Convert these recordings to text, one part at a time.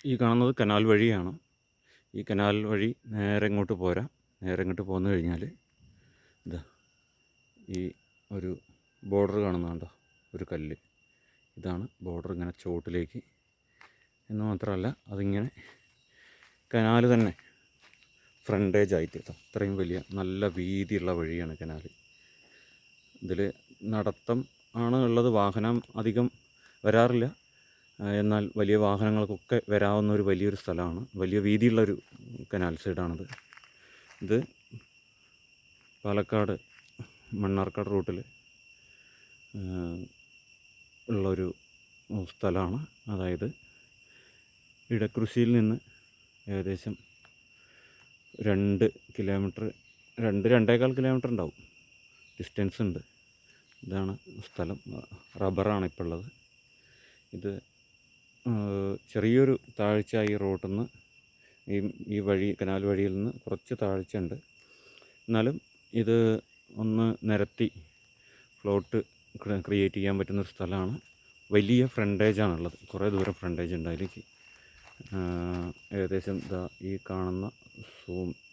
ഈ കാണുന്നത് കനാൽ വഴിയാണ്. ഈ കനാൽ വഴി നേരെ ഇങ്ങോട്ട് പോരാ. നേരെ ഇങ്ങോട്ട് പോന്നു കഴിഞ്ഞാൽ ഇതാ ഈ ഒരു ബോർഡർ കാണുന്നുണ്ടോ, ഒരു കല്ല്. ഇതാണ് ബോർഡർ, ഇങ്ങനെ ചോട്ടിലേക്ക്. എന്ന് മാത്രമല്ല അതിങ്ങനെ കനാൽ തന്നെ ഫ്രണ്ടേജ് ആയിട്ട് അത്രയും വലിയ നല്ല വീതിയുള്ള വഴിയാണ് കനാൽ. ഇതിൽ നടത്തം ആണ് ഉള്ളത്, വാഹനം അധികം വരാറില്ല. എന്നാൽ വലിയ വാഹനങ്ങൾക്കൊക്കെ വരാവുന്ന ഒരു വലിയൊരു സ്ഥലമാണ്. വലിയ വീതിയുള്ളൊരു കനാൽ സൈഡാണിത്. ഇത് പാലക്കാട് മണ്ണാർക്കാട് റൂട്ടിൽ ഉള്ളൊരു സ്ഥലമാണ്. അതായത് ഇടക്കൃഷിയിൽ നിന്ന് ഏകദേശം 2 കിലോമീറ്റർ, 2-2.25 കിലോമീറ്റർ ഉണ്ടാവും ഡിസ്റ്റൻസ് ഉണ്ട്. ഇതാണ് സ്ഥലം. റബ്ബറാണ് ഇപ്പോൾ ഉള്ളത്. ഇത് ചെറിയൊരു താഴ്ച ഈ റോട്ടിൽ നിന്ന്, ഈ വഴി കനാൽ വഴിയിൽ നിന്ന് കുറച്ച് താഴ്ചയുണ്ട്. എന്നാലും ഇത് ഒന്ന് നിരത്തി ഫ്ലോട്ട് ക്രിയേറ്റ് ചെയ്യാൻ പറ്റുന്നൊരു സ്ഥലമാണ്. വലിയ ഫ്രണ്ടേജാണുള്ളത്, കുറേ ദൂരം ഫ്രണ്ടേജ് ഉണ്ട് അതിലേക്ക്. ഏകദേശം ഈ കാണുന്ന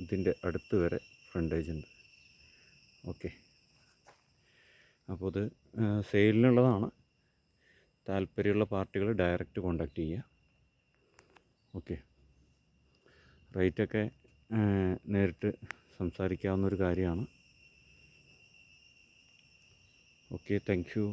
ഇതിൻ്റെ അടുത്ത് വരെ ഫ്രണ്ടേജ് ഉണ്ട്. ഓക്കെ, അപ്പോൾ ഇത് സെയിലിനുള്ളതാണ്. താല്പര്യമുള്ള പാർട്ടികൾ ഡയറക്റ്റ് കോൺടാക്റ്റ് ചെയ്യുക. ഓക്കെ, റേറ്റൊക്കെ നേരിട്ട് സംസാരിക്കാവുന്നൊരു കാര്യമാണ്. Okay, thank you.